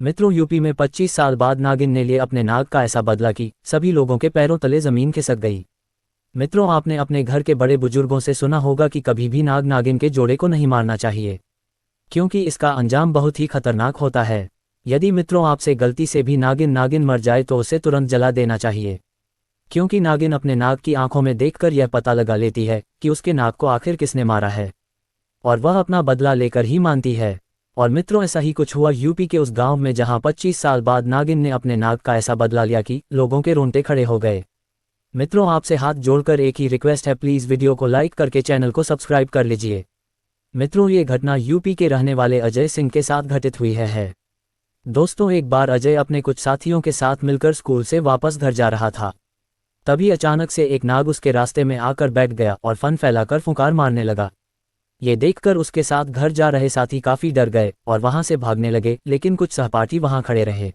मित्रों, यूपी में 25 साल बाद नागिन ने लिए अपने नाग का ऐसा बदला कि सभी लोगों के पैरों तले जमीन खिसक गई। मित्रों, आपने अपने घर के बड़े बुजुर्गों से सुना होगा कि कभी भी नाग नागिन के जोड़े को नहीं मारना चाहिए, क्योंकि इसका अंजाम बहुत ही खतरनाक होता है। यदि मित्रों आपसे गलती से भी नागिन मर जाए तो उसे तुरंत जला देना चाहिए, क्योंकि नागिन अपने नाग की आंखों में देखकर यह पता लगा लेती है कि उसके नाग को आखिर किसने मारा है, और वह अपना बदला लेकर ही मानती है। और मित्रों, ऐसा ही कुछ हुआ यूपी के उस गांव में जहां 25 साल बाद नागिन ने अपने नाग का ऐसा बदला लिया कि लोगों के रोंगटे खड़े हो गए। मित्रों, आपसे हाथ जोड़कर एक ही रिक्वेस्ट है, प्लीज़ वीडियो को लाइक करके चैनल को सब्सक्राइब कर लीजिए। मित्रों, ये घटना यूपी के रहने वाले अजय सिंह के साथ घटित हुई है। दोस्तों, एक बार अजय अपने कुछ साथियों के साथ मिलकर स्कूल से वापस घर जा रहा था। तभी अचानक से एक नाग उसके रास्ते में आकर बैठ गया और फन फैलाकर फुंकार मारने लगा। ये देखकर उसके साथ घर जा रहे साथी काफी डर गए और वहां से भागने लगे, लेकिन कुछ सहपाठी वहां खड़े रहे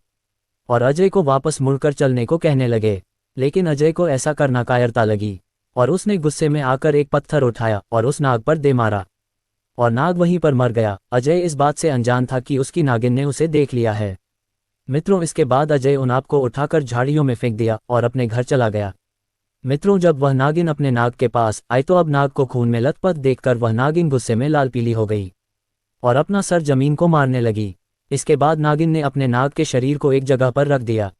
और अजय को वापस मुड़कर चलने को कहने लगे। लेकिन अजय को ऐसा करना कायरता लगी और उसने गुस्से में आकर एक पत्थर उठाया और उस नाग पर दे मारा, और नाग वहीं पर मर गया। अजय इस बात से अनजान था कि उसकी नागिन ने उसे देख लिया है। मित्रों, इसके बाद अजय उन नाग को उठाकर झाड़ियों में फेंक दिया और अपने घर चला गया। मित्रों, जब वह नागिन अपने नाग के पास आई तो अब नाग को खून में लथपथ देखकर वह नागिन गुस्से में लाल पीली हो गई और अपना सर जमीन को मारने लगी। इसके बाद नागिन ने अपने नाग के शरीर को एक जगह पर रख दिया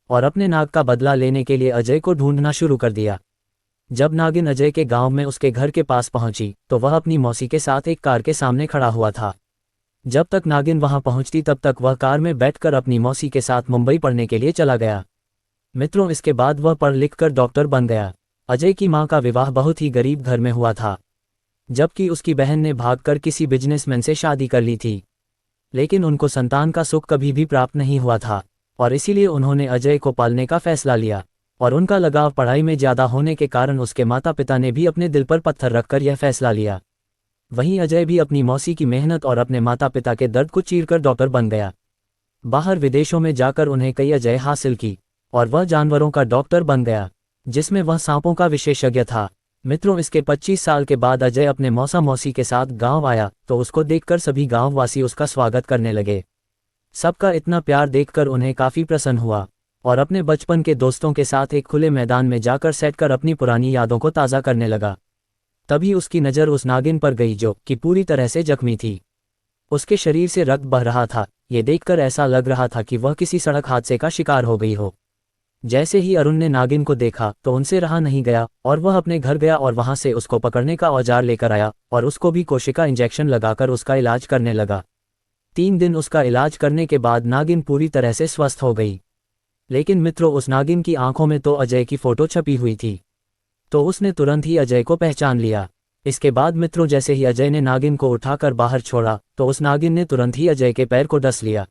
और अपने नाग का बदला लेने के लिए अजय को ढूंढना शुरू कर दिया। जब नागिन अजय के गांव में उसके घर के पास पहुंची तो वह अपनी मौसी के साथ एक कार के सामने खड़ा हुआ था। जब तक नागिन वहां पहुंचती तब तक वह कार में बैठकर अपनी मौसी के साथ मुंबई पढ़ने के लिए चला गया। मित्रों, इसके बाद वह पढ़ लिख कर डॉक्टर बन गया। अजय की मां का विवाह बहुत ही गरीब घर में हुआ था, जबकि उसकी बहन ने भागकर किसी बिजनेसमैन से शादी कर ली थी। लेकिन उनको संतान का सुख कभी भी प्राप्त नहीं हुआ था और इसीलिए उन्होंने अजय को पालने का फैसला लिया। और उनका लगाव पढ़ाई में ज़्यादा होने के कारण उसके माता पिता ने भी अपने दिल पर पत्थर रखकर यह फैसला लिया। वहीं अजय भी अपनी मौसी की मेहनत और अपने माता पिता के दर्द को चीरकर डॉक्टर बन गया। बाहर विदेशों में जाकर उन्हें कई अजय हासिल की और वह जानवरों का डॉक्टर बन गया, जिसमें वह सांपों का विशेषज्ञ था। मित्रों, इसके 25 साल के बाद अजय अपने मौसा मौसी के साथ गांव आया तो उसको देखकर सभी गांववासी उसका स्वागत करने लगे। सबका इतना प्यार देखकर उन्हें काफ़ी प्रसन्न हुआ और अपने बचपन के दोस्तों के साथ एक खुले मैदान में जाकर बैठकर अपनी पुरानी यादों को ताज़ा करने लगा। तभी उसकी नज़र उस नागिन पर गई जो कि पूरी तरह से जख्मी थी। उसके शरीर से रक्त बह रहा था। ये देखकर ऐसा लग रहा था कि वह किसी सड़क हादसे का शिकार हो गई हो। जैसे ही अरुण ने नागिन को देखा तो उनसे रहा नहीं गया और वह अपने घर गया और वहां से उसको पकड़ने का औजार लेकर आया और उसको भी कोशिका इंजेक्शन लगाकर उसका इलाज करने लगा। 3 दिन उसका इलाज करने के बाद नागिन पूरी तरह से स्वस्थ हो गई। लेकिन मित्रों, उस नागिन की आंखों में तो अजय की फोटो छपी हुई थी, तो उसने तुरंत ही अजय को पहचान लिया। इसके बाद मित्रों, जैसे ही अजय ने नागिन को उठाकर बाहर छोड़ा तो उस नागिन ने तुरंत ही अजय के पैर को डस लिया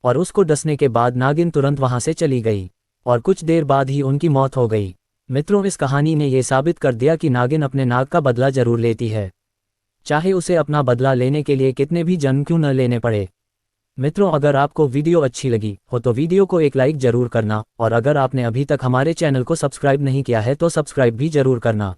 और उसको डसने के बाद नागिन तुरंत वहां से चली गई और कुछ देर बाद ही उनकी मौत हो गई। मित्रों, इस कहानी ने यह साबित कर दिया कि नागिन अपने नाग का बदला जरूर लेती है, चाहे उसे अपना बदला लेने के लिए कितने भी जन्म क्यों न लेने पड़े। मित्रों, अगर आपको वीडियो अच्छी लगी हो तो वीडियो को एक लाइक जरूर करना और अगर आपने अभी तक हमारे चैनल को सब्सक्राइब नहीं किया है तो सब्सक्राइब भी जरूर करना।